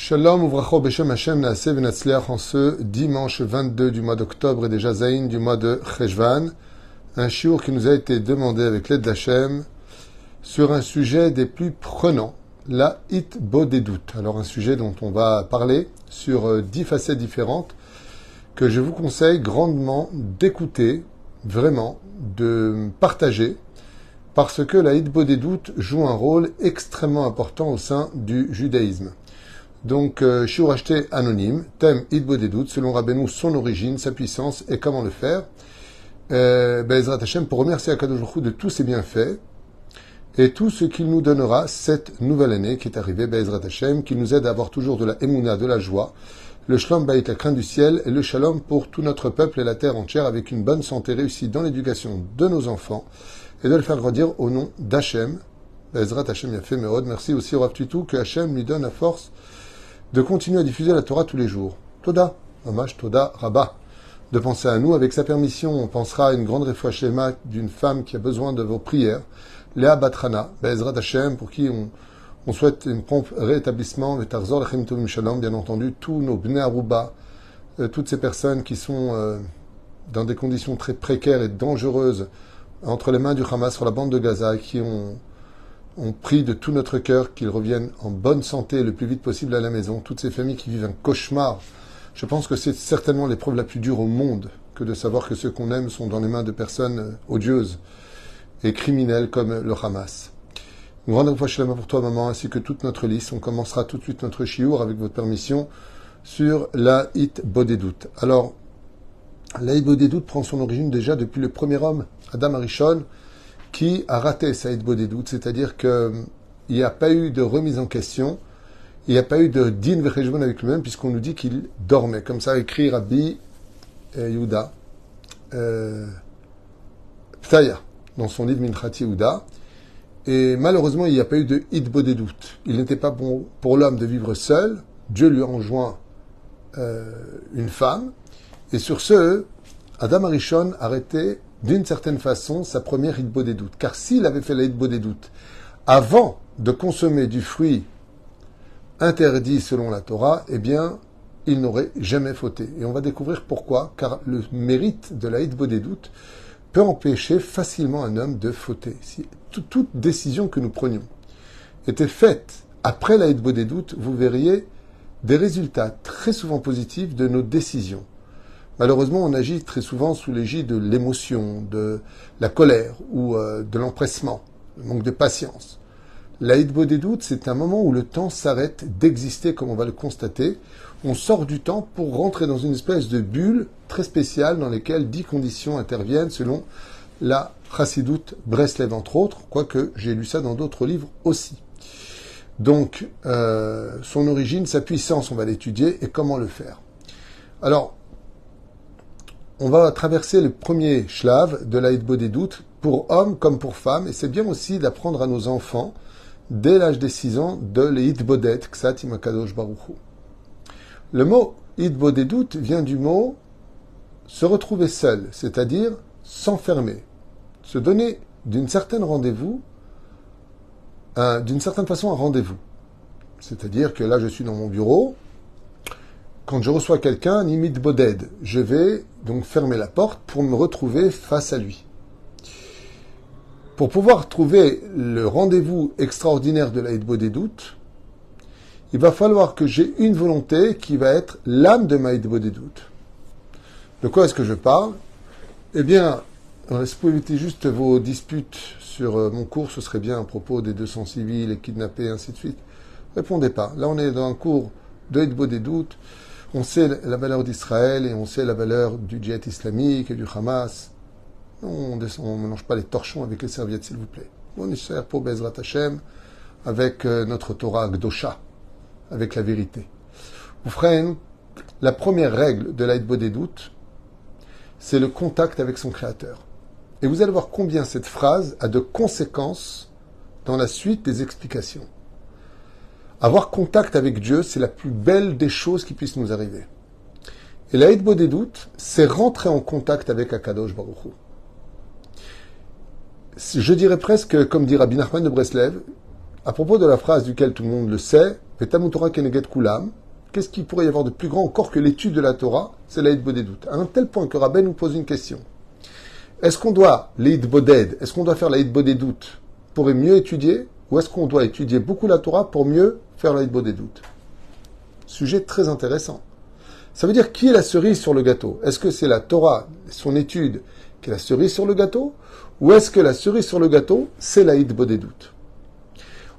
Shalom uvracho beshem Hashem naaseh v'natzliach en ce dimanche 22 du mois d'octobre et déjà Zayin du mois de Cheshvan, un shiur qui nous a été demandé avec l'aide d'Hashem sur un sujet des plus prenants, la hitbodedut. Alors un sujet dont on va parler sur 10 facettes différentes que je vous conseille grandement d'écouter, vraiment, de partager, parce que la hitbodedut joue un rôle extrêmement important au sein du judaïsme. Donc, shiur acheté anonyme, thème hitbodedut, selon Rabbeinu, son origine, sa puissance et comment le faire. Be'ezrat Hashem, pour remercier Akadosh Baruch Hu de tous ses bienfaits et tout ce qu'il nous donnera cette nouvelle année qui est arrivée, Be'ezrat Hashem, qui nous aide à avoir toujours de la émouna, de la joie, le shalom bayit, la crainte du ciel, et le shalom pour tout notre peuple et la terre entière, avec une bonne santé réussie dans l'éducation de nos enfants, et de le faire grandir au nom d'Hachem. Be'ezrat Hashem Yafé Meod. Merci aussi au Rav Tutu, que Hachem lui donne la force de continuer à diffuser la Torah tous les jours. Toda, Mamash Toda Rabba, de penser à nous. Avec sa permission, on pensera à une grande réfoua shlema d'une femme qui a besoin de vos prières, Léa Batrana, Be'ezrat Hashem, pour qui on souhaite un prompt rétablissement, Vetarzor Lechem Tovim Shalom, bien entendu, tous nos Bnei Aruba, toutes ces personnes qui sont dans des conditions très précaires et dangereuses entre les mains du Hamas sur la bande de Gaza, qui ont prie de tout notre cœur qu'ils reviennent en bonne santé le plus vite possible à la maison. Toutes ces familles qui vivent un cauchemar. Je pense que c'est certainement l'épreuve la plus dure au monde que de savoir que ceux qu'on aime sont dans les mains de personnes odieuses et criminelles comme le Hamas. Une grande fois shalom pour toi, maman, ainsi que toute notre liste. On commencera tout de suite notre shiur, avec votre permission, sur la hitbodedut. Alors, la hitbodedut prend son origine déjà depuis le premier homme, Adam Arishon, qui a raté sa hitbodedut, c'est-à-dire qu'il n'y a pas eu de remise en question, il n'y a pas eu de din vecheshbon avec lui-même, puisqu'on nous dit qu'il dormait. Comme ça a écrit Rabbi Yehuda Ptaya, dans son livre Minchat Yehuda. Et malheureusement, il n'y a pas eu de hitbodedut. Il n'était pas bon pour l'homme de vivre seul. Dieu lui a enjoint une femme. Et sur ce, Adam Arishon a arrêté d'une certaine façon sa première hitbodedut. Car s'il avait fait la hitbodedut avant de consommer du fruit interdit selon la Torah, eh bien, il n'aurait jamais fauté. Et on va découvrir pourquoi. Car le mérite de la hitbodedut peut empêcher facilement un homme de fauter. Si toute décision que nous prenions était faite après la hitbodedut, vous verriez des résultats très souvent positifs de nos décisions. Malheureusement, on agit très souvent sous l'égide de l'émotion, de la colère ou de l'empressement, le manque de patience. La hitbodedut, c'est un moment où le temps s'arrête d'exister, comme on va le constater. On sort du temps pour rentrer dans une espèce de bulle très spéciale dans laquelle 10 conditions interviennent selon la Chassidut Breslev, entre autres, quoique j'ai lu ça dans d'autres livres aussi. Donc, son origine, sa puissance, on va l'étudier et comment le faire. Alors, on va traverser le premier shlav de la hitbodedut pour hommes comme pour femmes, et c'est bien aussi d'apprendre à nos enfants, dès l'âge des 6 ans, de les hitboded, ksat im Akadosh Baruch Hu. Le mot hitbodedut vient du mot se retrouver seul, c'est-à-dire s'enfermer, se donner d'une certaine façon un rendez-vous. C'est-à-dire que là, je suis dans mon bureau. Quand je reçois quelqu'un, nimit boded, je vais donc fermer la porte pour me retrouver face à lui. Pour pouvoir trouver le rendez-vous extraordinaire de la hitbodedut, il va falloir que j'ai une volonté qui va être l'âme de ma hitbodedut. De quoi est-ce que je parle ? Eh bien, si vous pouvez éviter juste vos disputes sur mon cours, ce serait bien à propos des 200 civils, les kidnappés, et ainsi de suite. Répondez pas. Là, on est dans un cours de hitbodedut. On sait la valeur d'Israël et on sait la valeur du djihad islamique et du Hamas. On ne mélange pas les torchons avec les serviettes, s'il vous plaît. On est cher pour Be'ezrat Hashem avec notre Torah Gdosha, avec la vérité. Vous ferez la première règle de la hitbodedut, c'est le contact avec son Créateur. Et vous allez voir combien cette phrase a de conséquences dans la suite des explications. Avoir contact avec Dieu, c'est la plus belle des choses qui puissent nous arriver. Et la hitbodedut, c'est rentrer en contact avec Akadosh Baruch Hu. Je dirais presque, comme dit Rabbi Nachman de Breslev, à propos de la phrase duquel tout le monde le sait, Vetamut Torah keneget kulam. Qu'est-ce qu'il pourrait y avoir de plus grand encore que l'étude de la Torah? C'est la Hitbodedut. À un tel point que Rabben nous pose une question. Est-ce qu'on doit est-ce qu'on doit faire la Hitbodedut pour mieux étudier, ou est-ce qu'on doit étudier beaucoup la Torah pour mieux faire la Hitbodedut? Sujet très intéressant. Ça veut dire qui est la cerise sur le gâteau? Est-ce que c'est la Torah, son étude, qui est la cerise sur le gâteau? Ou est-ce que la cerise sur le gâteau, c'est la Hitbodedut?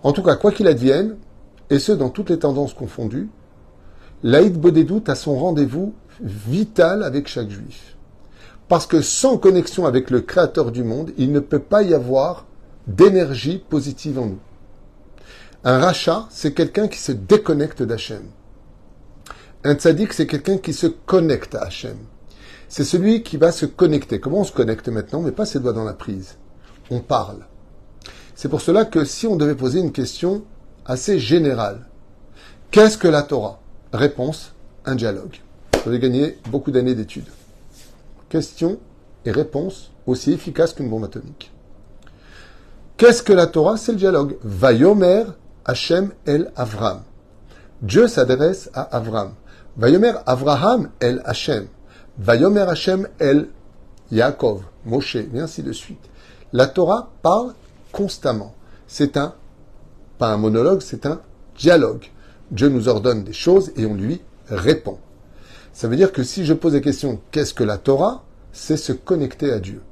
En tout cas, quoi qu'il advienne, et ce dans toutes les tendances confondues, la Hitbodedut a son rendez-vous vital avec chaque juif. Parce que sans connexion avec le Créateur du monde, il ne peut pas y avoir d'énergie positive en nous. Un rachat, c'est quelqu'un qui se déconnecte d'Hachem. Un tzaddik, c'est quelqu'un qui se connecte à Hachem. C'est celui qui va se connecter. Comment on se connecte maintenant? On met pas ses doigts dans la prise. On parle. C'est pour cela que si on devait poser une question assez générale, qu'est-ce que la Torah? Réponse, un dialogue. Vous avez gagné beaucoup d'années d'études. Question et réponse aussi efficace qu'une bombe atomique. Qu'est-ce que la Torah? C'est le dialogue. Vayomer Hachem el Avram. Dieu s'adresse à Avram. Vayomer Avraham el Hachem. Vayomer Hachem el Yaakov, Moshe, et ainsi de suite. La Torah parle constamment. C'est pas un monologue, c'est un dialogue. Dieu nous ordonne des choses et on lui répond. Ça veut dire que si je pose la question « Qu'est-ce que la Torah ?» c'est se connecter à Dieu.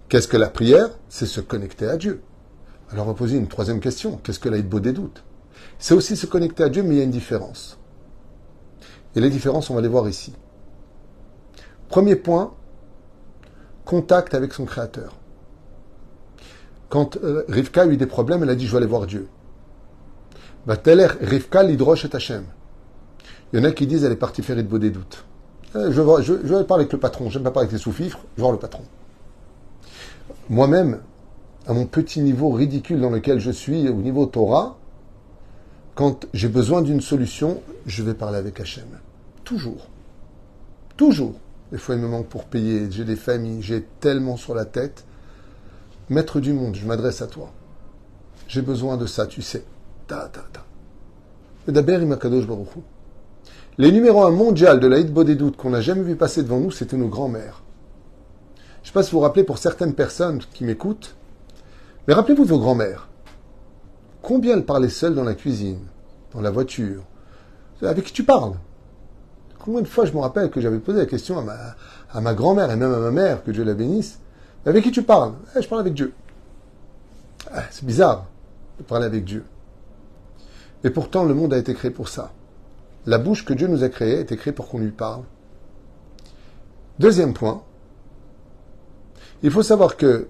Qu'est-ce que la prière? C'est se connecter à Dieu. Alors on va poser une troisième question. Qu'est-ce que la Hitbodedut? C'est aussi se connecter à Dieu, mais il y a une différence. Et les différences, on va les voir ici. Premier point, contact avec son Créateur. Quand Rivka a eu des problèmes, elle a dit « Je vais aller voir Dieu ». Vateler Rivka lidrosh et Hachem. Il y en a qui disent « Elle est partie faire Hitbodedut ». Je vais parler avec le patron. J'aime pas parler avec les sous-fifres. Je vais voir le patron. Moi-même, à mon petit niveau ridicule dans lequel je suis, au niveau Torah, quand j'ai besoin d'une solution, je vais parler avec Hachem. Toujours. Toujours. Des fois, il me manque pour payer. J'ai des familles. J'ai tellement sur la tête. Maître du monde, je m'adresse à toi. J'ai besoin de ça, tu sais. D'abord, il m'a kadosh baruch hu. Les numéros 1 mondial de la Hitbodedut qu'on n'a jamais vu passer devant nous, c'était nos grands-mères. Je ne sais pas si vous vous rappelez pour certaines personnes qui m'écoutent, mais rappelez-vous de vos grands-mères. Combien elles parlaient seules dans la cuisine, dans la voiture? Avec qui tu parles? Combien de fois je me rappelle que j'avais posé la question à ma grand-mère et même à ma mère, que Dieu la bénisse, avec qui tu parles? Je parle avec Dieu. C'est bizarre de parler avec Dieu. Et pourtant, le monde a été créé pour ça. La bouche que Dieu nous a créée a été créée pour qu'on lui parle. Deuxième point, il faut savoir que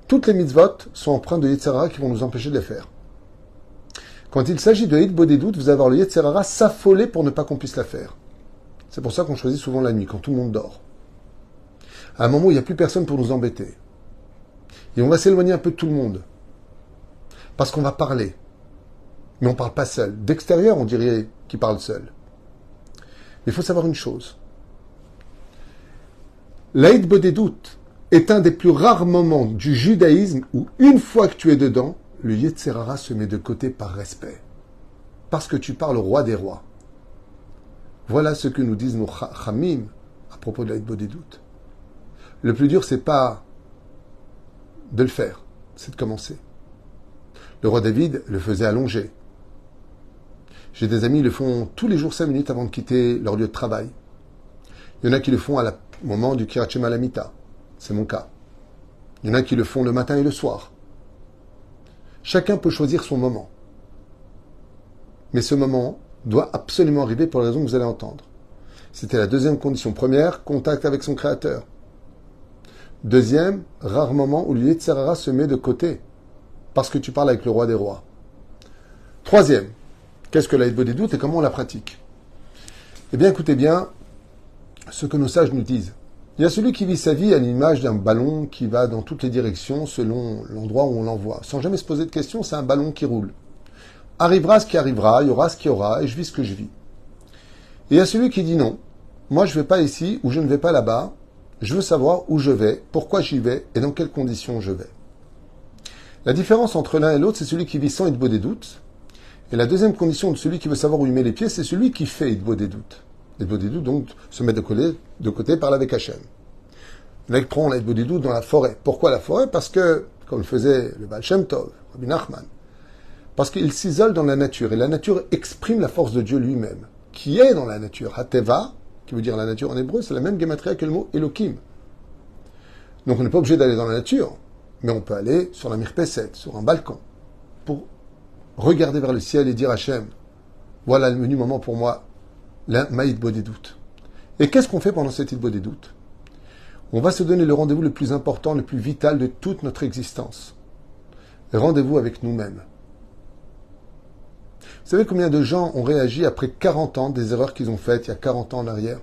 toutes les mitzvot sont empreintes de Yetzer Hara qui vont nous empêcher de les faire. Quand il s'agit de Hitbodedut, vous allez avoir le Yetzer Hara s'affoler pour ne pas qu'on puisse la faire. C'est pour ça qu'on choisit souvent la nuit, quand tout le monde dort. À un moment où il n'y a plus personne pour nous embêter. Et on va s'éloigner un peu de tout le monde. Parce qu'on va parler. Mais on ne parle pas seul. D'extérieur, on dirait qu'il parle seul. Mais il faut savoir une chose. La Hitbodedut est un des plus rares moments du judaïsme où, une fois que tu es dedans, le Yetzer Hara se met de côté par respect. Parce que tu parles au roi des rois. Voilà ce que nous disent nos Chamim à propos de la Hitbodedut. Le plus dur, c'est pas de le faire, c'est de commencer. Le roi David le faisait allonger. J'ai des amis qui le font tous les jours 5 minutes avant de quitter leur lieu de travail. Il y en a qui le font au moment du Kirat Shema Lamita. C'est mon cas. Il y en a qui le font le matin et le soir. Chacun peut choisir son moment. Mais ce moment doit absolument arriver pour la raison que vous allez entendre. C'était la deuxième condition. Première, contact avec son Créateur. Deuxième, rare moment où le Yetzer Hara se met de côté. Parce que tu parles avec le roi des rois. Troisième, qu'est-ce que la Hitbodedut et comment on la pratique? Eh bien, écoutez bien ce que nos sages nous disent. Il y a celui qui vit sa vie à l'image d'un ballon qui va dans toutes les directions selon l'endroit où on l'envoie. Sans jamais se poser de questions, c'est un ballon qui roule. Arrivera ce qui arrivera, il y aura ce qu'il y aura, et je vis ce que je vis. Et il y a celui qui dit non, moi je ne vais pas ici ou je ne vais pas là-bas, je veux savoir où je vais, pourquoi j'y vais et dans quelles conditions je vais. La différence entre l'un et l'autre, c'est celui qui vit sans Hitbodedut Et la deuxième condition de celui qui veut savoir où il met les pieds, c'est celui qui fait Idbo des doutes. Idbo des doutes, donc, se met de côté, parle avec Hachem. Là, il prend l'Idbo des doutes dans la forêt. Pourquoi la forêt? Parce que, comme le faisait le Baal Shem Tov, Rabbi Nachman, parce qu'il s'isole dans la nature. Et la nature exprime la force de Dieu lui-même, qui est dans la nature. Hateva, qui veut dire la nature en hébreu, c'est la même gematria que le mot Elohim. Donc on n'est pas obligé d'aller dans la nature, mais on peut aller sur la mirpesset, sur un balcon, pour regarder vers le ciel et dire Hachem, voilà le menu moment pour moi, ma Idbo des doutes. Et qu'est-ce qu'on fait pendant cette Idbo des doutes? On va se donner le rendez-vous le plus important, le plus vital de toute notre existence. Le rendez-vous avec nous-mêmes. Vous savez combien de gens ont réagi après 40 ans des erreurs qu'ils ont faites il y a 40 ans en arrière?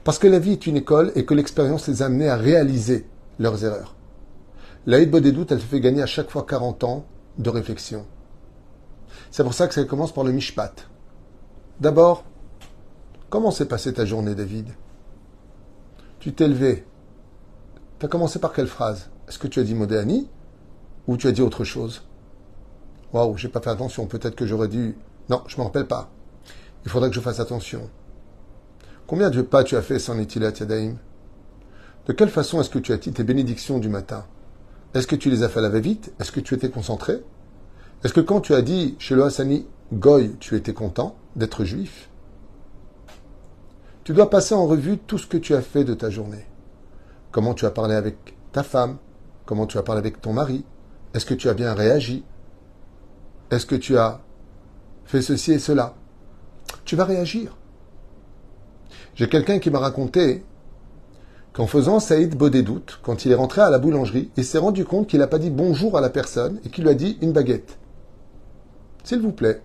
Parce que la vie est une école et que l'expérience les a amenés à réaliser leurs erreurs. La Idbo des doutes, elle te fait gagner à chaque fois 40 ans de réflexion. C'est pour ça que ça commence par le Mishpat. D'abord, comment s'est passée ta journée, David? Tu t'es levé. Tu as commencé par quelle phrase? Est-ce que tu as dit Modéani ou tu as dit autre chose? Waouh, j'ai pas fait attention. Peut-être que j'aurais dû... Non, je ne me rappelle pas. Il faudrait que je fasse attention. Combien de pas tu as fait sans Netilat Yadayim? De quelle façon est-ce que tu as dit tes bénédictions du matin? Est-ce que tu les as fait à la va-vite? Est-ce que tu étais concentré? Est-ce que quand tu as dit chez le Hassani Goy, tu étais content d'être juif? Tu dois passer en revue tout ce que tu as fait de ta journée. Comment tu as parlé avec ta femme? Comment tu as parlé avec ton mari? Est-ce que tu as bien réagi? Est-ce que tu as fait ceci et cela? Tu vas réagir. J'ai quelqu'un qui m'a raconté qu'en faisant Saïd Bodédout, quand il est rentré à la boulangerie, il s'est rendu compte qu'il n'a pas dit bonjour à la personne et qu'il lui a dit une baguette. S'il vous plaît.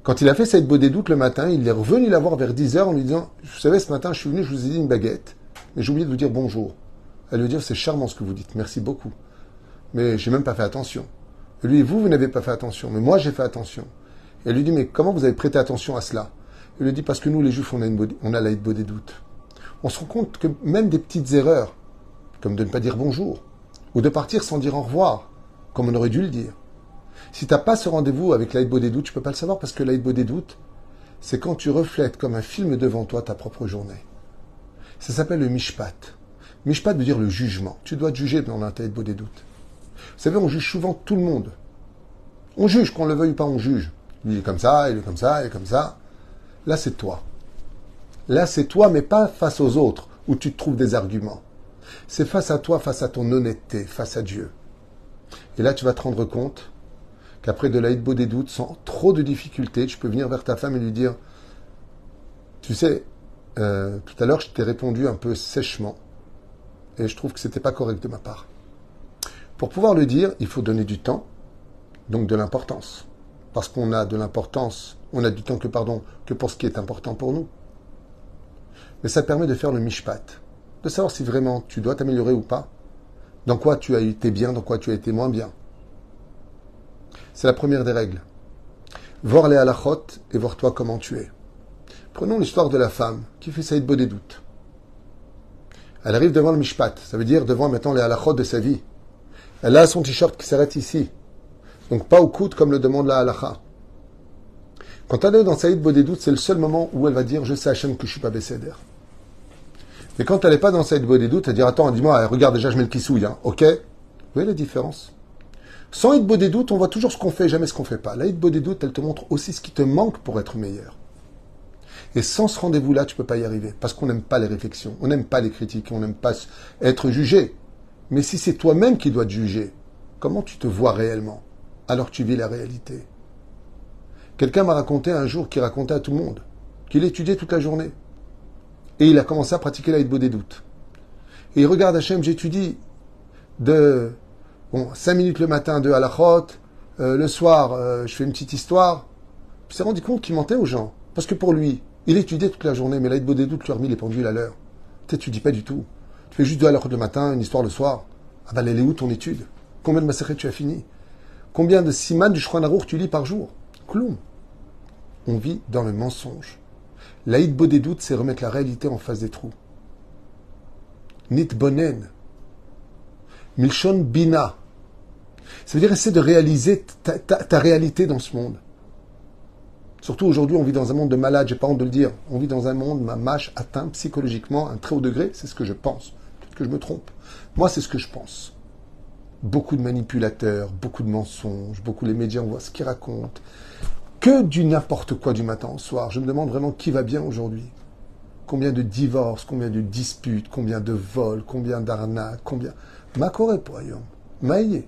Quand il a fait Saïd Bodédout le matin, il est revenu la voir vers 10h en lui disant « Vous savez, ce matin, je suis venu, je vous ai dit une baguette, mais j'ai oublié de vous dire bonjour. » Elle lui dit « C'est charmant ce que vous dites, merci beaucoup. Mais j'ai même pas fait attention. » Et lui, vous n'avez pas fait attention, mais moi j'ai fait attention. Et elle lui dit « Mais comment vous avez prêté attention à cela ?» Il lui dit « Parce que nous, les Juifs, on a la Idbo des doutes. » On se rend compte que même des petites erreurs, comme de ne pas dire bonjour, ou de partir sans dire au revoir, comme on aurait dû le dire. Si tu n'as pas ce rendez-vous avec la Idbo des doutes, tu ne peux pas le savoir, parce que la Idbo des doutes, c'est quand tu reflètes comme un film devant toi ta propre journée. Ça s'appelle le Mishpat. Mishpat veut dire le jugement. Tu dois te juger dans la Idbo des doutes. Vous savez, on juge souvent tout le monde. On juge, qu'on le veuille ou pas, on juge. Il est comme ça, il est comme ça, il est comme ça. Là, c'est toi. Là, c'est toi, mais pas face aux autres, où tu te trouves des arguments. C'est face à toi, face à ton honnêteté, face à Dieu. Et là, tu vas te rendre compte qu'après de la Idbo des doutes, sans trop de difficultés, tu peux venir vers ta femme et lui dire « Tu sais, tout à l'heure, je t'ai répondu un peu sèchement, et je trouve que c'était pas correct de ma part. » Pour pouvoir le dire, il faut donner du temps, donc de l'importance. Parce qu'on a de l'importance, on a du temps que pour ce qui est important pour nous. Mais ça permet de faire le mishpat, de savoir si vraiment tu dois t'améliorer ou pas, dans quoi tu as été bien, dans quoi tu as été moins bien. C'est la première des règles. Voir les halachot et voir toi comment tu es. Prenons l'histoire de la femme qui fait Saïd Bodédout. Elle arrive devant le mishpat, ça veut dire devant maintenant les halachot de sa vie. Elle a son t-shirt qui s'arrête ici. Donc pas au coude comme le demande la halacha. Quand elle est dans Saïd Bodédout, c'est le seul moment où elle va dire « Je sais Hachem que je suis pas Besséder ». Mais quand elle n'est pas dans Saïd Bodédout, elle dit « Attends, dis-moi, regarde déjà, je mets le kissouille, hein, ok ?» Vous voyez la différence? Sans Saïd Bodédout, on voit toujours ce qu'on fait, jamais ce qu'on fait pas. La Saïd Bodédout, elle te montre aussi ce qui te manque pour être meilleur. Et sans ce rendez-vous-là, tu peux pas y arriver. Parce qu'on n'aime pas les réflexions, on n'aime pas les critiques, on n'aime pas être jugé. Mais si c'est toi-même qui dois te juger, comment tu te vois réellement? Alors tu vis la réalité. Quelqu'un m'a raconté un jour, qui racontait à tout le monde, qu'il étudiait toute la journée. Et il a commencé à pratiquer la Idbo des doutes. Et il regarde Hachem, j'étudie de 5 minutes le matin de halachot, le soir, je fais une petite histoire. Puis il s'est rendu compte qu'il mentait aux gens. Parce que pour lui, il étudiait toute la journée, mais la Idbo des doutes lui a remis les pendules à l'heure. Tu n'étudies pas du tout. Tu fais juste de halachot le matin, une histoire le soir. Ah ben, elle est où ton étude? Combien de maseret tu as fini? Combien de siman du Shulchan Aruch tu lis par jour? Kloum. On vit dans le mensonge. La Idbo des doutes, c'est remettre la réalité en face des trous. Nit bonen. Milshon bina. Ça veut dire essayer de réaliser ta réalité dans ce monde. Surtout aujourd'hui, on vit dans un monde de malades, j'ai pas honte de le dire. On vit dans un monde, ma mâche atteint psychologiquement un très haut degré, c'est ce que je pense. Peut-être que je me trompe. Moi, c'est ce que je pense. Beaucoup de manipulateurs, beaucoup de mensonges, beaucoup les médias, on voit ce qu'ils racontent. Que du n'importe quoi du matin au soir. Je me demande vraiment qui va bien aujourd'hui. Combien de divorces, combien de disputes, combien de vols, combien d'arnaques, combien... Ma corée pour ailleurs. Maïe.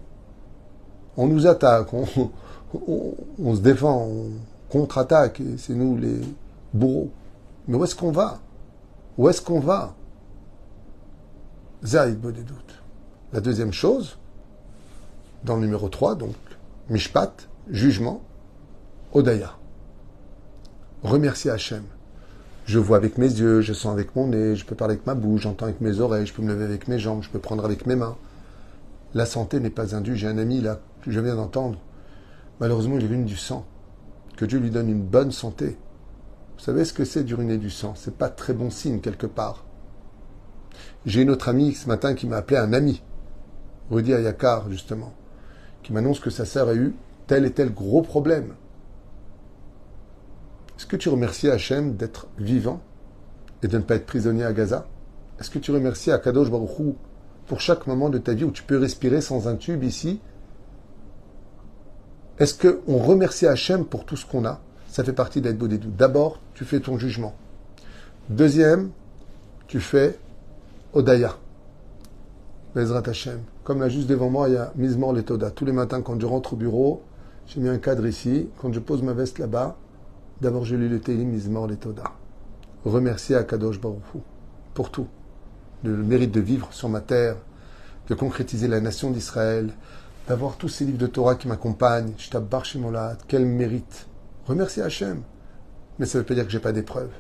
On nous attaque, on se défend, on contre-attaque, et c'est nous les bourreaux. Mais où est-ce qu'on va? Où est-ce qu'on va? Zaïd des doutes. La deuxième chose, dans le numéro 3, donc, Mishpat, jugement, Odaya. Remercier Hachem. Je vois avec mes yeux, je sens avec mon nez, je peux parler avec ma bouche, j'entends avec mes oreilles, je peux me lever avec mes jambes, je peux prendre avec mes mains. La santé n'est pas un dû. J'ai un ami là, que je viens d'entendre. Malheureusement, il urine du sang. Que Dieu lui donne une bonne santé. Vous savez ce que c'est d'uriner du sang? C'est pas très bon signe quelque part. J'ai une autre amie ce matin qui m'a appelé un ami, Rudy Ayakar justement, qui m'annonce que sa sœur a eu tel et tel gros problème. Est-ce que tu remercies Hachem d'être vivant et de ne pas être prisonnier à Gaza? Est-ce que tu remercies Akadosh Baruch Hu pour chaque moment de ta vie où tu peux respirer sans un tube ici? Est-ce qu'on remercie Hachem pour tout ce qu'on a? Ça fait partie d'être beau des doutes. D'abord, tu fais ton jugement. Deuxième, tu fais Odaya. Bezrat Hachem. Comme là, juste devant moi, il y a Mizmor Letoda. Tous les matins, quand je rentre au bureau, j'ai mis un cadre ici. Quand je pose ma veste là-bas, d'abord, je lis le Tehillim Mizmor Letoda. Remercier Akadosh Baruch Hu pour tout. Le mérite de vivre sur ma terre, de concrétiser la nation d'Israël, d'avoir tous ces livres de Torah qui m'accompagnent. Shtabbar Shemolat, quel mérite. Remercier Hachem. Mais ça ne veut pas dire que j'ai pas d'épreuves.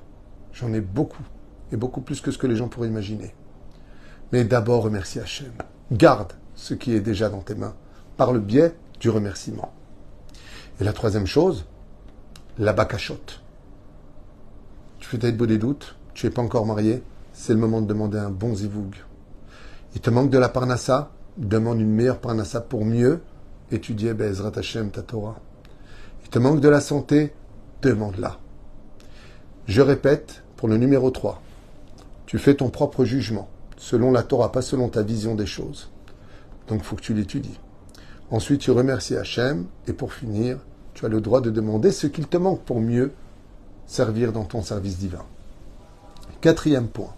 J'en ai beaucoup. Et beaucoup plus que ce que les gens pourraient imaginer. Mais d'abord, remercie Hachem. Garde ce qui est déjà dans tes mains par le biais du remerciement. Et la troisième chose, la bakashot. Tu fais ta beau des doutes, tu n'es pas encore marié, c'est le moment de demander un bon zivoug. Il te manque de la parnassa, demande une meilleure parnassa pour mieux étudier Be'ezrat Hachem ta Torah. Il te manque de la santé, demande-la. Je répète, pour le numéro 3, tu fais ton propre jugement, selon la Torah, pas selon ta vision des choses. Donc il faut que tu l'étudies. Ensuite, tu remercies Hachem, et pour finir, tu as le droit de demander ce qu'il te manque pour mieux servir dans ton service divin. Quatrième point.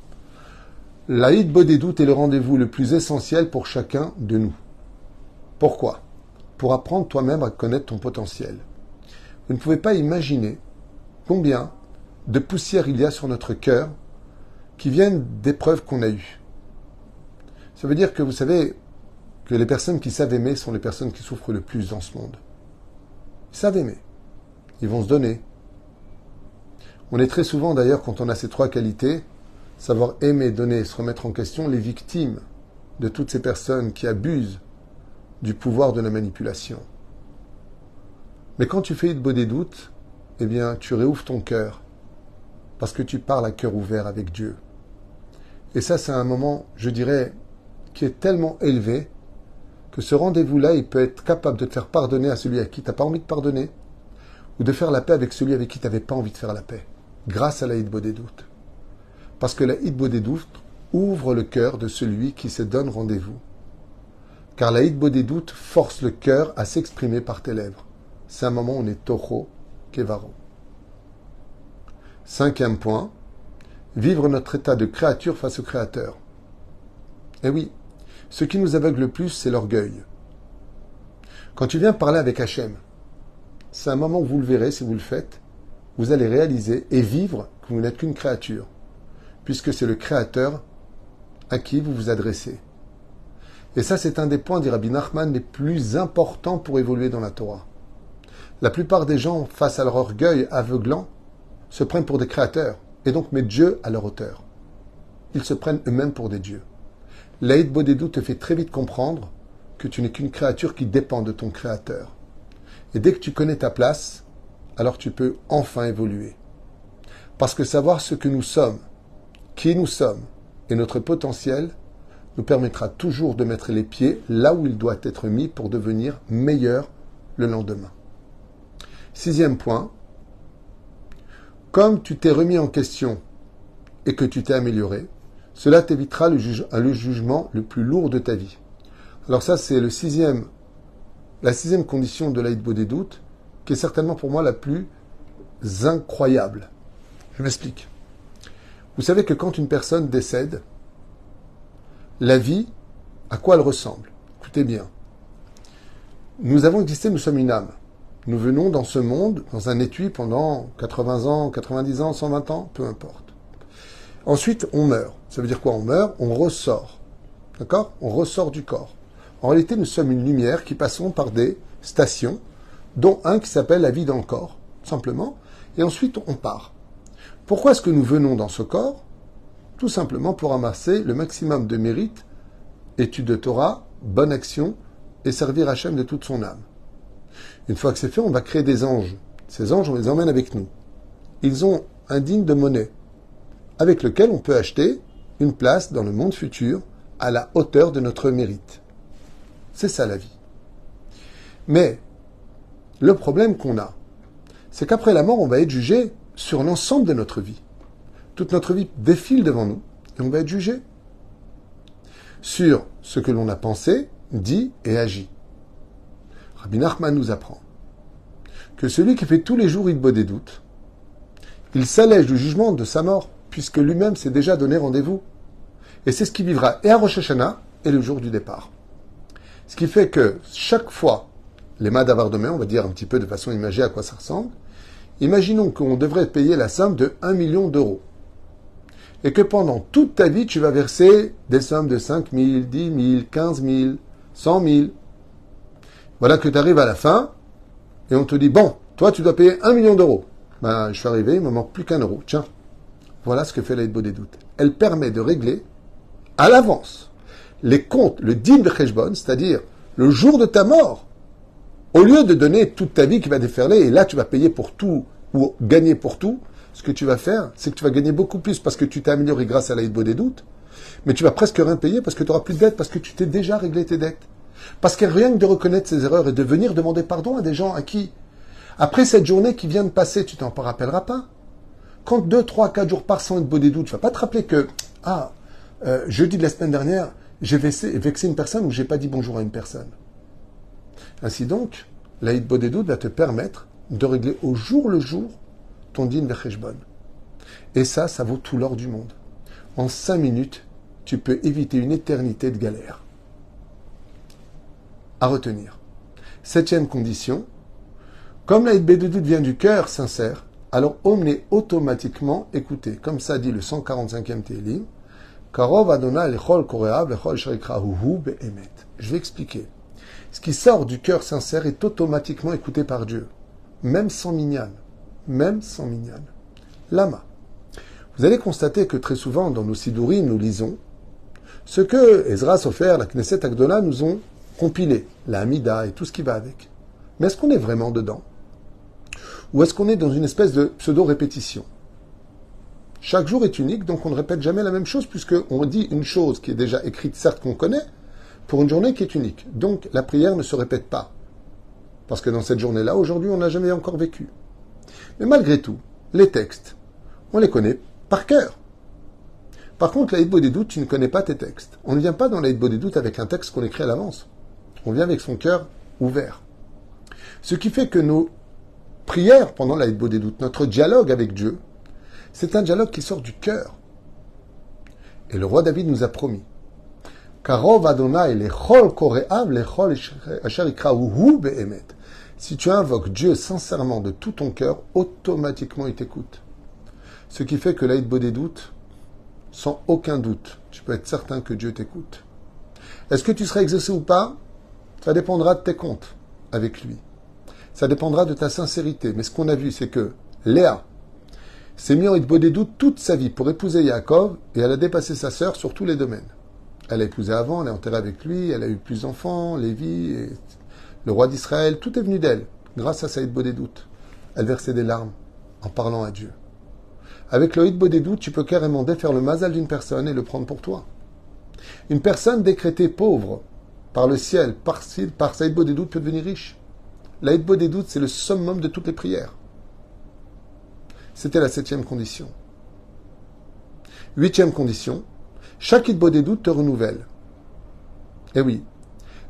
L'Aïd Bodédout est le rendez-vous le plus essentiel pour chacun de nous. Pourquoi? Pour apprendre toi-même à connaître ton potentiel. Vous ne pouvez pas imaginer combien de poussière il y a sur notre cœur qui viennent d'épreuves qu'on a eues. Ça veut dire que vous savez que les personnes qui savent aimer sont les personnes qui souffrent le plus dans ce monde. Ils savent aimer. Ils vont se donner. On est très souvent d'ailleurs, quand on a ces trois qualités, savoir aimer, donner et se remettre en question, les victimes de toutes ces personnes qui abusent du pouvoir de la manipulation. Mais quand tu fais beau des doutes, eh bien, tu réouvres ton cœur parce que tu parles à cœur ouvert avec Dieu. Et ça, c'est un moment, je dirais, qui est tellement élevé que ce rendez-vous-là, il peut être capable de te faire pardonner à celui à qui tu n'as pas envie de pardonner ou de faire la paix avec celui avec qui tu n'avais pas envie de faire la paix, grâce à la Hitbo des doutes. Parce que la Hitbo des doutes ouvre le cœur de celui qui se donne rendez-vous. Car la Hitbo des doutes force le cœur à s'exprimer par tes lèvres. C'est un moment où on est Toho Kevaro. Cinquième point, vivre notre état de créature face au Créateur. Eh oui, ce qui nous aveugle le plus, c'est l'orgueil. Quand tu viens parler avec Hachem, c'est un moment où vous le verrez, si vous le faites, vous allez réaliser et vivre que vous n'êtes qu'une créature, puisque c'est le Créateur à qui vous vous adressez. Et ça, c'est un des points, dit Rabbi Nachman, les plus importants pour évoluer dans la Torah. La plupart des gens, face à leur orgueil aveuglant, se prennent pour des créateurs, et donc mettent Dieu à leur hauteur. Ils se prennent eux-mêmes pour des dieux. L'Aïd Bodédou te fait très vite comprendre que tu n'es qu'une créature qui dépend de ton Créateur. Et dès que tu connais ta place, alors tu peux enfin évoluer. Parce que savoir ce que nous sommes, qui nous sommes et notre potentiel nous permettra toujours de mettre les pieds là où il doit être mis pour devenir meilleur le lendemain. 6e point, comme tu t'es remis en question et que tu t'es amélioré, cela t'évitera le jugement le plus lourd de ta vie. Alors ça, c'est la 6e condition de l'Aïdbo des doutes, qui est certainement pour moi la plus incroyable. Je m'explique. Vous savez que quand une personne décède, la vie, à quoi elle ressemble? Écoutez bien. Nous avons existé, nous sommes une âme. Nous venons dans ce monde, dans un étui pendant 80 ans, 90 ans, 120 ans, peu importe. Ensuite, on meurt. Ça veut dire quoi? On meurt, on ressort. D'accord? On ressort du corps. En réalité, nous sommes une lumière qui passons par des stations, dont un qui s'appelle la vie dans le corps, simplement, et ensuite on part. Pourquoi est-ce que nous venons dans ce corps? Tout simplement pour amasser le maximum de mérite, étude de Torah, bonne action, et servir Hachem de toute son âme. Une fois que c'est fait, on va créer des anges. Ces anges, on les emmène avec nous. Ils ont un digne de monnaie, avec lequel on peut acheter une place dans le monde futur à la hauteur de notre mérite. C'est ça la vie. Mais le problème qu'on a, c'est qu'après la mort, on va être jugé sur l'ensemble de notre vie. Toute notre vie défile devant nous et on va être jugé sur ce que l'on a pensé, dit et agi. Rabbi Nachman nous apprend que celui qui fait tous les jours Hitbo des doutes, il s'allège du jugement de sa mort, puisque lui-même s'est déjà donné rendez-vous. Et c'est ce qui vivra et à Rosh Hashanah et le jour du départ. Ce qui fait que chaque fois, les madavar demain, on va dire un petit peu de façon imagée à quoi ça ressemble, imaginons qu'on devrait payer la somme de 1 million d'euros. Et que pendant toute ta vie, tu vas verser des sommes de 5 000, 10 000, 15 000, 100 000. Voilà que tu arrives à la fin, et on te dit, bon, toi tu dois payer 1 million d'euros. Ben, je suis arrivé, il me manque plus qu'un euro. Tiens, voilà ce que fait l'Aïdbo des doutes. Elle permet de régler à l'avance les comptes, le din de Cheshbon, c'est-à-dire le jour de ta mort. Au lieu de donner toute ta vie qui va déferler, et là tu vas payer pour tout, ou gagner pour tout, ce que tu vas faire, c'est que tu vas gagner beaucoup plus parce que tu t'es amélioré grâce à l'Aïdbo des doutes, mais tu vas presque rien payer parce que tu n'auras plus de dettes, parce que tu t'es déjà réglé tes dettes. Parce que rien que de reconnaître ses erreurs et de venir demander pardon à des gens à qui, après cette journée qui vient de passer, tu t'en rappelleras pas. Quand 2, 3, 4 jours par sans Hitbo des doutes, tu vas pas te rappeler que, jeudi de la semaine dernière, j'ai vexé une personne ou j'ai pas dit bonjour à une personne. Ainsi donc, la Hitbo des doutes va te permettre de régler au jour le jour ton din vecheshbon. Et ça vaut tout l'or du monde. En 5 minutes, tu peux éviter une éternité de galère. À retenir. 7e condition, comme la Hitbo des doutes vient du cœur sincère, alors on est automatiquement écouté. Comme ça dit le 145e Télim, Karov Adonai lechol koreav lechol sherikrahuhu be'emet. Je vais expliquer. Ce qui sort du cœur sincère est automatiquement écouté par Dieu. Même sans minyan. Même sans minyan. Lama. Vous allez constater que très souvent, dans nos sidourim, nous lisons ce que Ezra Sofer, la Knesset Agdola nous ont compilé. La Hamida et tout ce qui va avec. Mais est-ce qu'on est vraiment dedans? Ou est-ce qu'on est dans une espèce de pseudo-répétition? Chaque jour est unique, donc on ne répète jamais la même chose, puisqu'on dit une chose qui est déjà écrite, certes qu'on connaît, pour une journée qui est unique. Donc la prière ne se répète pas. Parce que dans cette journée-là, aujourd'hui, on n'a jamais encore vécu. Mais malgré tout, les textes, on les connaît par cœur. Par contre, la Hitbo des doutes, tu ne connais pas tes textes. On ne vient pas dans la Hitbo des doutes avec un texte qu'on écrit à l'avance. On vient avec son cœur ouvert. Ce qui fait que nos prière pendant la Hitbo des doutes, notre dialogue avec Dieu, c'est un dialogue qui sort du cœur. Et le roi David nous a promis, Karov Adonai lechol koreav lechol asher ikrahuhu be'emet. Si tu invoques Dieu sincèrement de tout ton cœur, automatiquement il t'écoute. Ce qui fait que la Hitbo des doutes, sans aucun doute, tu peux être certain que Dieu t'écoute. Est-ce que tu seras exaucé ou pas? Ça dépendra de tes comptes avec lui. Ça dépendra de ta sincérité. Mais ce qu'on a vu, c'est que Léa s'est mise en Hitbo des doutes toute sa vie pour épouser Yaakov et elle a dépassé sa sœur sur tous les domaines. Elle a épousé avant, elle est enterrée avec lui, elle a eu plus d'enfants, Lévi, et le roi d'Israël, tout est venu d'elle, grâce à sa Hitbo des doutes. Elle versait des larmes en parlant à Dieu. Avec le Hitbo des doutes, tu peux carrément défaire le mazal d'une personne et le prendre pour toi. Une personne décrétée pauvre par le ciel, par sa Hitbodedut, peut devenir riche. La Hitbodedut, c'est le summum de toutes les prières. C'était la 7e condition. 8e condition, chaque Hitbodedut te renouvelle. Eh oui,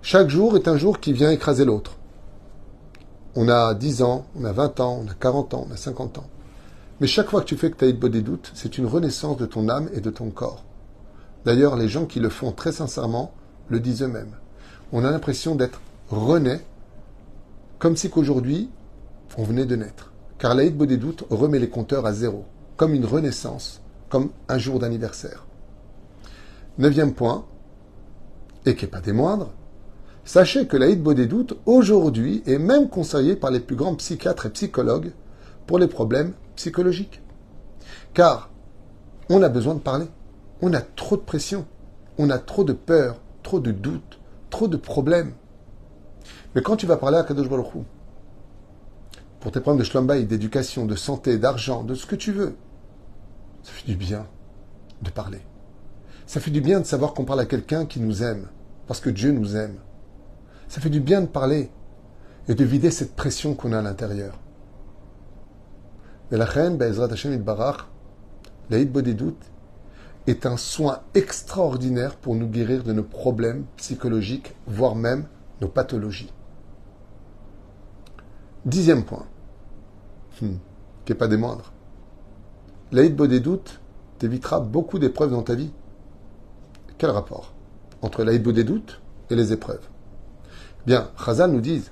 chaque jour est un jour qui vient écraser l'autre. On a 10 ans, on a 20 ans, on a 40 ans, on a 50 ans. Mais chaque fois que tu fais que ta Hitbodedut, c'est une renaissance de ton âme et de ton corps. D'ailleurs, les gens qui le font très sincèrement le disent eux-mêmes. On a l'impression d'être rené, comme si qu'aujourd'hui, on venait de naître. Car la Hitbodedut remet les compteurs à zéro, comme une renaissance, comme un jour d'anniversaire. 9e point, et qui n'est pas des moindres, sachez que la Hitbodedut, aujourd'hui, est même conseillée par les plus grands psychiatres et psychologues pour les problèmes psychologiques. Car on a besoin de parler. On a trop de pression. On a trop de peur, trop de doutes, trop de problèmes. Mais quand tu vas parler à Kadosh Baruch Hu, pour tes problèmes de shlom bayit, d'éducation, de santé, d'argent, de ce que tu veux, ça fait du bien de parler. Ça fait du bien de savoir qu'on parle à quelqu'un qui nous aime, parce que Dieu nous aime. Ça fait du bien de parler et de vider cette pression qu'on a à l'intérieur. Mais la reine, Be'ezrat Hashem Yitbarach, la Hitbodedut, est un soin extraordinaire pour nous guérir de nos problèmes psychologiques, voire même nos pathologies. 10e point, qui n'est pas des moindres. La Hitbodedut t'évitera beaucoup d'épreuves dans ta vie. Quel rapport entre la Hitbodedut et les épreuves? Bien, Chazal nous dit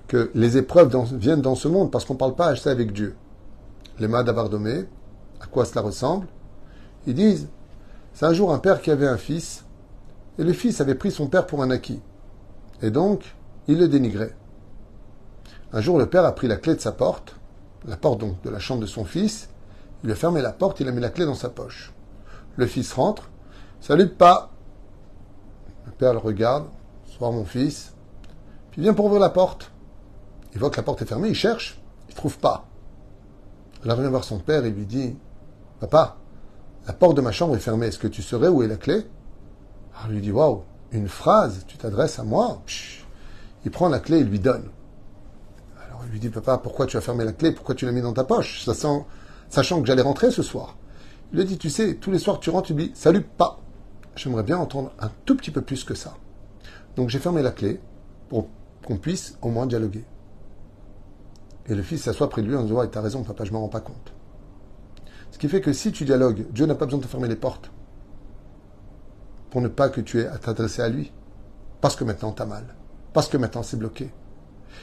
que les épreuves viennent dans ce monde parce qu'on ne parle pas acheter avec Dieu. Les Madavardomé, à quoi cela ressemble? Ils disent, c'est un jour un père qui avait un fils, et le fils avait pris son père pour un acquis. Et donc, il le dénigrait. Un jour, le père a pris la clé de sa porte, la porte donc de la chambre de son fils, il a fermé la porte, il a mis la clé dans sa poche. Le fils rentre, salut pas. Le père le regarde, soir mon fils, puis il vient pour ouvrir la porte. Il voit que la porte est fermée, il cherche, il ne trouve pas. Alors il vient voir son père et lui dit, papa, la porte de ma chambre est fermée, est-ce que tu saurais où est la clé? Alors il lui dit, waouh, une phrase, tu t'adresses à moi? Psh. Il prend la clé et lui donne. Alors il lui dit, papa, pourquoi tu as fermé la clé? Pourquoi tu l'as mis dans ta poche? Sachant que j'allais rentrer ce soir. Il lui dit, tu sais, tous les soirs que tu rentres, tu dis, salut, pas. J'aimerais bien entendre un tout petit peu plus que ça. Donc j'ai fermé la clé pour qu'on puisse au moins dialoguer. Et le fils s'assoit près de lui en disant, ouais, t'as raison, papa, je m'en rends pas compte. Ce qui fait que si tu dialogues, Dieu n'a pas besoin de te fermer les portes pour ne pas que tu aies à t'adresser à lui. Parce que maintenant t'as mal. Parce que maintenant c'est bloqué.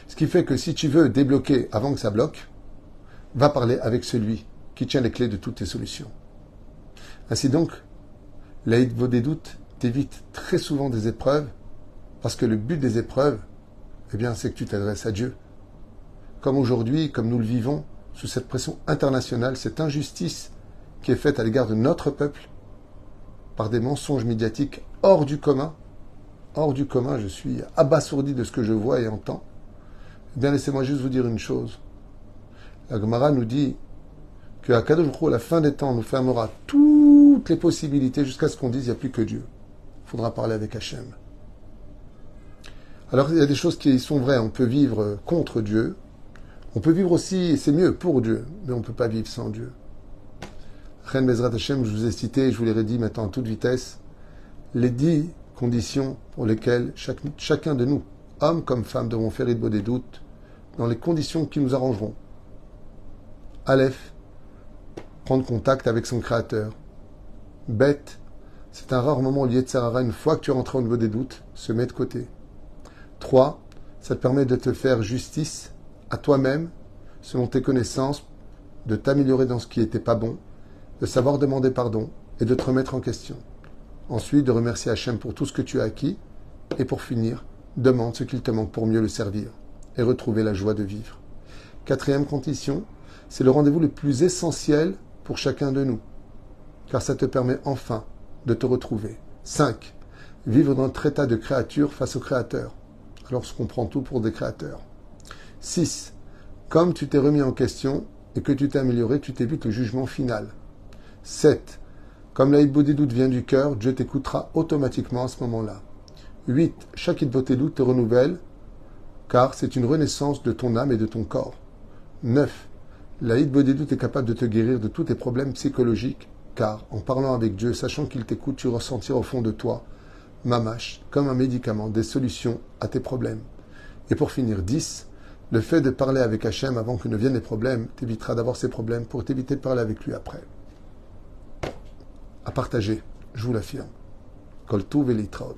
Ce qui fait que si tu veux débloquer avant que ça bloque, va parler avec celui qui tient les clés de toutes tes solutions. Ainsi donc, la Hitbodedut t'évite très souvent des épreuves parce que le but des épreuves, eh bien, c'est que tu t'adresses à Dieu. Comme aujourd'hui, comme nous le vivons, sous cette pression internationale, cette injustice qui est faite à l'égard de notre peuple par des mensonges médiatiques hors du commun, je suis abasourdi de ce que je vois et entends. Eh bien, laissez-moi juste vous dire une chose. La Gemara nous dit que à Kadosh Baruch Hu, à la fin des temps, nous fermera toutes les possibilités jusqu'à ce qu'on dise il n'y a plus que Dieu. Il faudra parler avec Hachem. Alors, il y a des choses qui sont vraies. On peut vivre contre Dieu. On peut vivre aussi, et c'est mieux, pour Dieu. Mais on ne peut pas vivre sans Dieu. Chen Bezrat Hachem, je vous ai cité, je vous les redis maintenant à toute vitesse, les 10 conditions pour lesquelles chacun de nous, hommes comme femmes, devront faire Hitbodedut dans les conditions qui nous arrangeront. Aleph, prendre contact avec son Créateur. Bête, c'est un rare moment où Yetzer Hara, une fois que tu es rentré en Hitbodedut, se met de côté. 3, ça te permet de te faire justice à toi-même, selon tes connaissances, de t'améliorer dans ce qui n'était pas bon, de savoir demander pardon et de te remettre en question. Ensuite, de remercier Hachem pour tout ce que tu as acquis. Et pour finir, demande ce qu'il te manque pour mieux le servir et retrouver la joie de vivre. 4e condition, c'est le rendez-vous le plus essentiel pour chacun de nous, car ça te permet enfin de te retrouver. 5, vivre dans notre état de créature face au Créateur, alors qu'on prend tout pour des créateurs. 6, comme tu t'es remis en question et que tu t'es amélioré, tu t'évites le jugement final. 7, Comme la hitbodedut vient du cœur, Dieu t'écoutera automatiquement à ce moment-là. 8. Chaque hitbodedut te renouvelle, car c'est une renaissance de ton âme et de ton corps. 9. La hitbodedut est capable de te guérir de tous tes problèmes psychologiques, car en parlant avec Dieu, sachant qu'il t'écoute, tu ressentiras au fond de toi, mamash, comme un médicament, des solutions à tes problèmes. Et pour finir, 10. Le fait de parler avec Hachem avant que ne viennent les problèmes t'évitera d'avoir ces problèmes pour t'éviter de parler avec lui après. À partager, je vous l'affirme. Kol Tuv et Litraot.